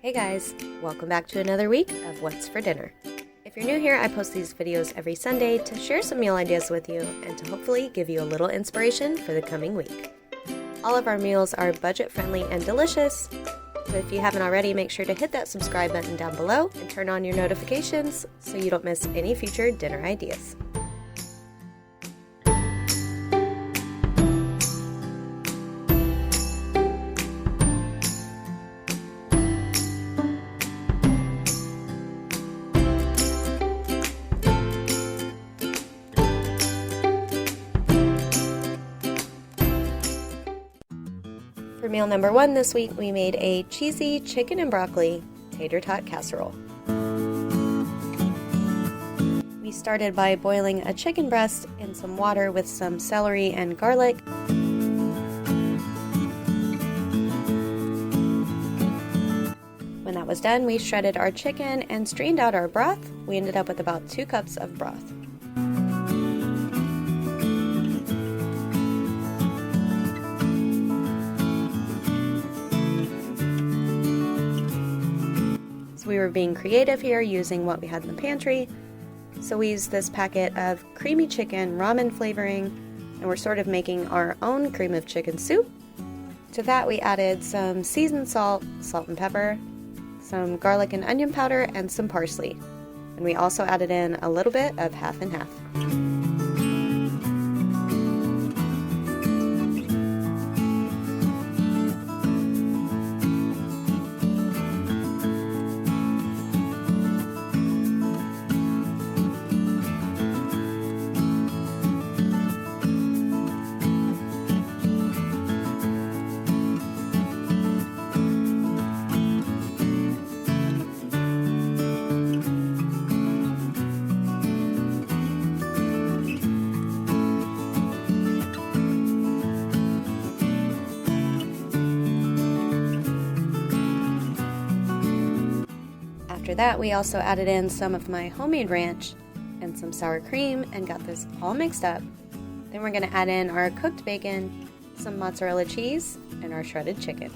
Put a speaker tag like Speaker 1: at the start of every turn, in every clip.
Speaker 1: Hey guys, welcome back to another week of What's for Dinner. If you're new here, I post these videos every Sunday to share some meal ideas with you and to hopefully give you a little inspiration for the coming week. All of our meals are budget-friendly and delicious, so if you haven't already, make sure to hit that subscribe button down below and turn on your notifications so you don't miss any future dinner ideas. For meal number one this week, we made a cheesy chicken and broccoli tater tot casserole. We started by boiling a chicken breast in some water with some celery and garlic. When that was done, we shredded our chicken and strained out our broth. We ended up with about 2 cups of broth. We were being creative here using what we had in the pantry. So we used this packet of creamy chicken ramen flavoring, and we're sort of making our own cream of chicken soup. To that we added some seasoned salt, salt and pepper, some garlic and onion powder, and some parsley. And we also added in a little bit of half and half. After that, we also added in some of my homemade ranch and some sour cream and got this all mixed up. Then we're going to add in our cooked bacon, some mozzarella cheese, and our shredded chicken.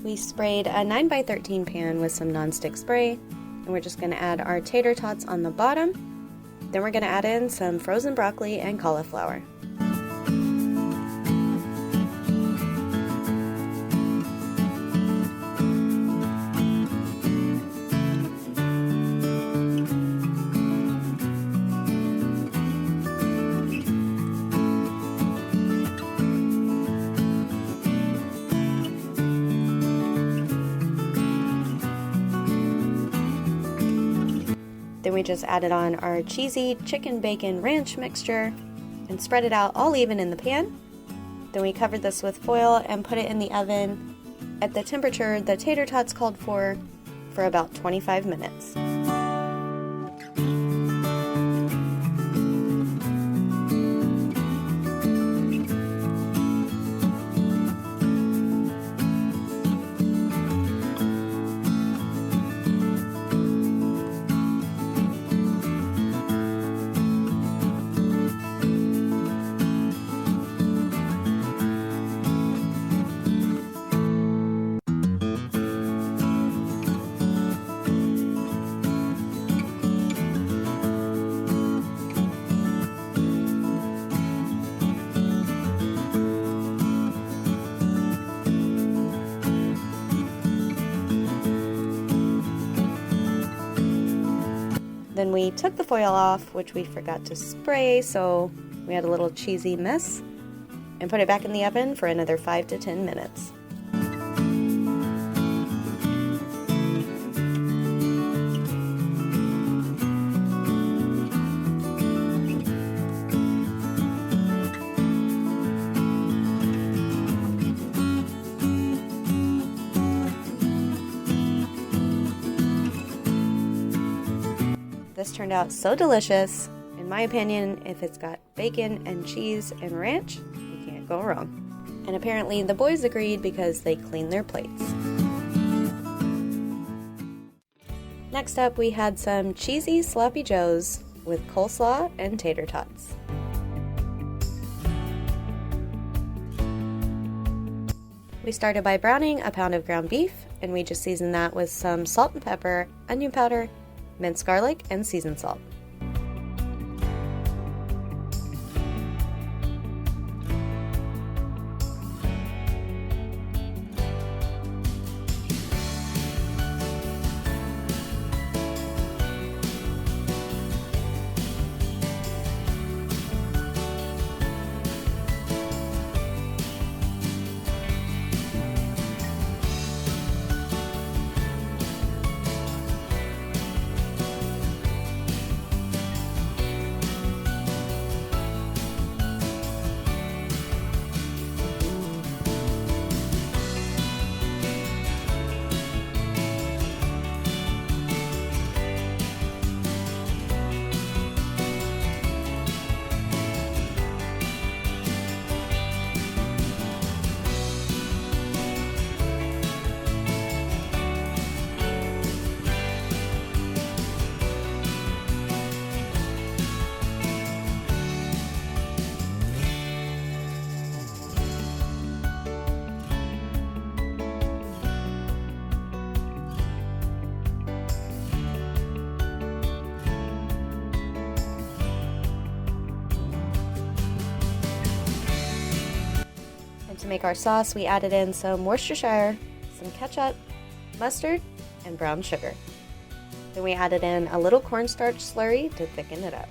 Speaker 1: We sprayed a 9x13 pan with some nonstick spray, and we're just going to add our tater tots on the bottom. Then we're going to add in some frozen broccoli and cauliflower. Then we just added on our cheesy chicken bacon ranch mixture and spread it out all even in the pan. Then we covered this with foil and put it in the oven at the temperature the tater tots called for about 25 minutes. Then we took the foil off, which we forgot to spray, so we had a little cheesy mess, and put it back in the oven for another 5 to 10 minutes. This turned out so delicious. In my opinion, if it's got bacon and cheese and ranch, you can't go wrong. And apparently the boys agreed because they cleaned their plates. Next up, we had some cheesy sloppy joes with coleslaw and tater tots. We started by browning a pound of ground beef, and we just seasoned that with some salt and pepper, onion powder, minced garlic, and seasoned salt. To make our sauce, we added in some Worcestershire, some ketchup, mustard, and brown sugar. Then we added in a little cornstarch slurry to thicken it up.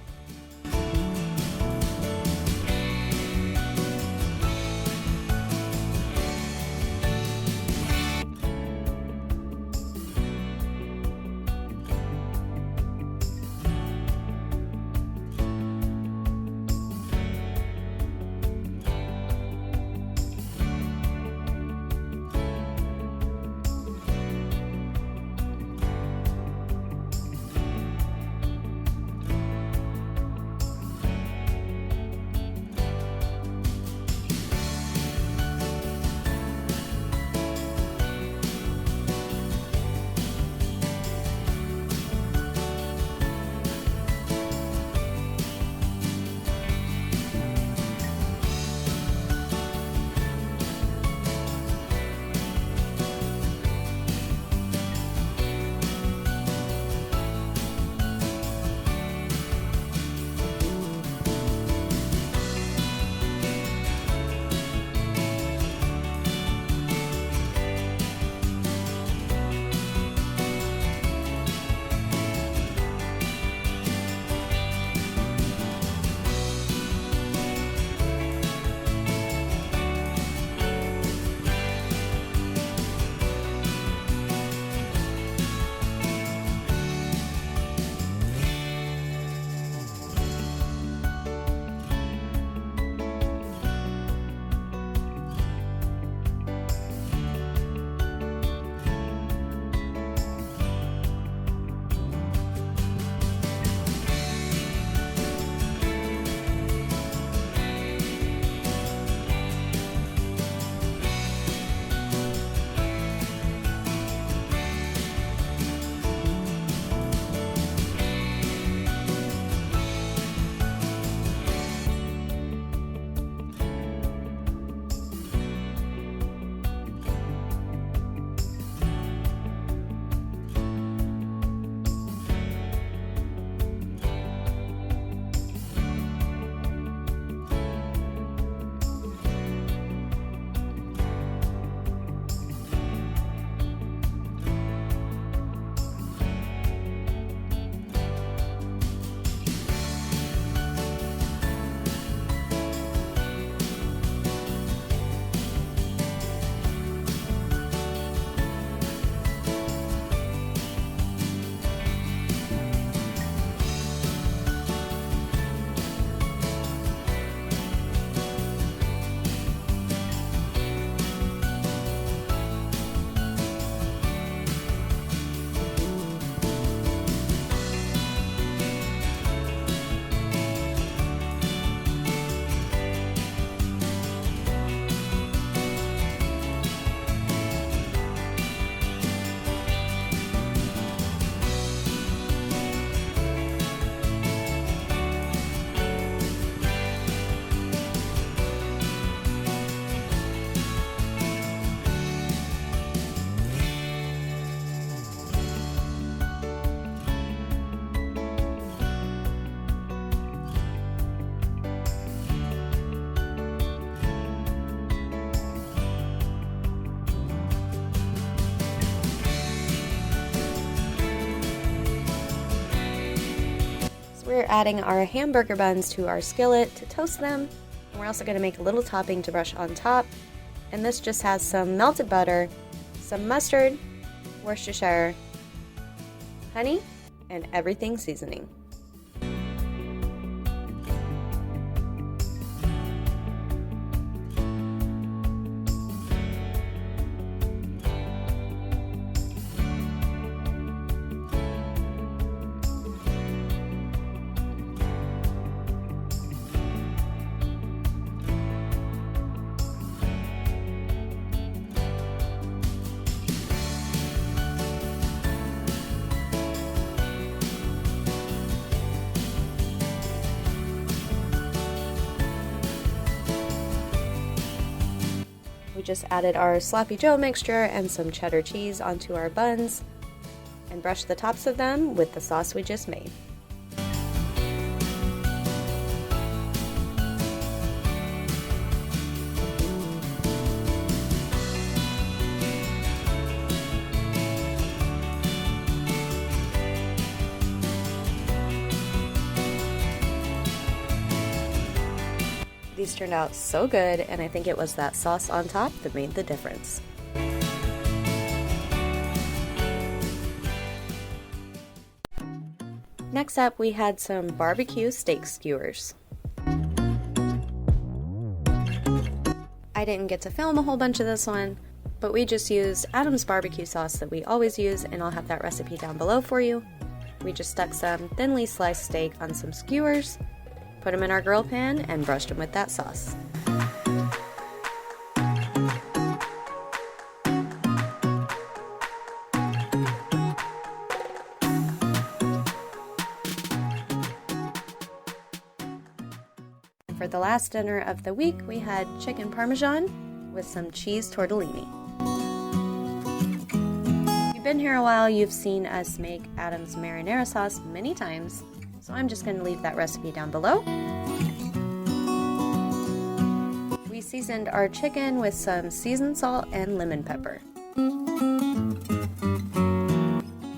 Speaker 1: We're adding our hamburger buns to our skillet to toast them. And we're also going to make a little topping to brush on top. And this just has some melted butter, some mustard, Worcestershire, honey, and everything seasoning. We just added our sloppy joe mixture and some cheddar cheese onto our buns and brushed the tops of them with the sauce we just made. These turned out so good, and I think it was that sauce on top that made the difference. Next up, we had some BBQ Steak Skewers. I didn't get to film a whole bunch of this one, but we just used Adam's barbecue sauce that we always use, and I'll have that recipe down below for you. We just stuck some thinly sliced steak on some skewers, put them in our grill pan, and brushed them with that sauce. For the last dinner of the week, we had chicken Parmesan with some cheese tortellini. If you've been here a while, you've seen us make Adam's Marinara Sauce many times, so I'm just going to leave that recipe down below. We seasoned our chicken with some seasoned salt and lemon pepper.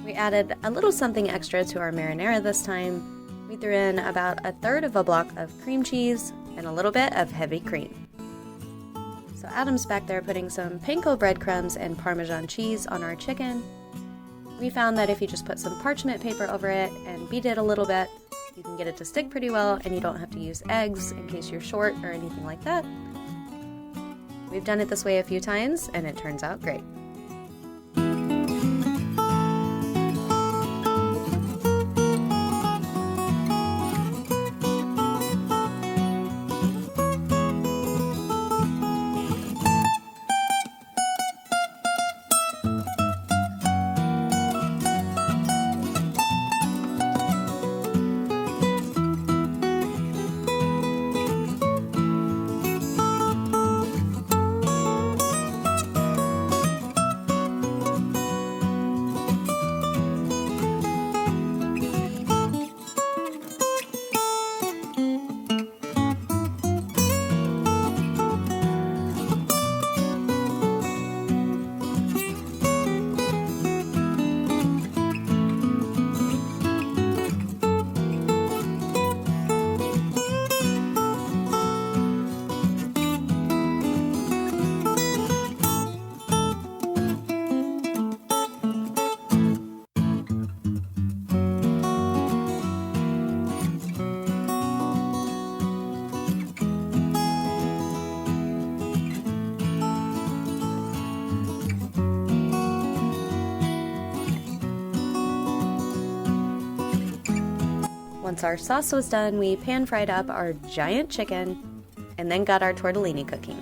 Speaker 1: We added a little something extra to our marinara this time. We threw in about a third of a block of cream cheese and a little bit of heavy cream. So Adam's back there putting some panko breadcrumbs and Parmesan cheese on our chicken. We found that if you just put some parchment paper over it and beat it a little bit, you can get it to stick pretty well, and you don't have to use eggs in case you're short or anything like that. We've done it this way a few times, and it turns out great. Once our sauce was done, we pan-fried up our giant chicken and then got our tortellini cooking.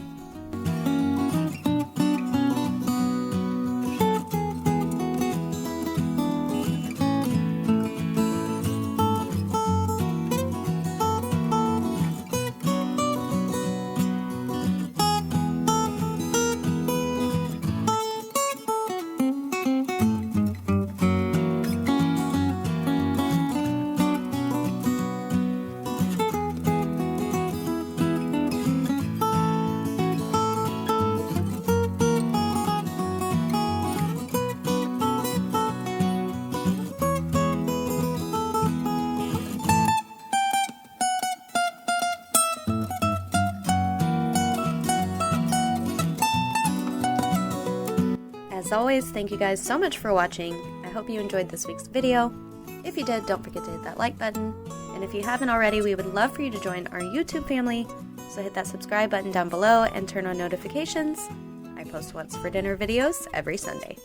Speaker 1: As always, thank you guys so much for watching. I hope you enjoyed this week's video. If you did, don't forget to hit that like button. And if you haven't already, we would love for you to join our YouTube family. So hit that subscribe button down below and turn on notifications. I post What's for Dinner videos every Sunday.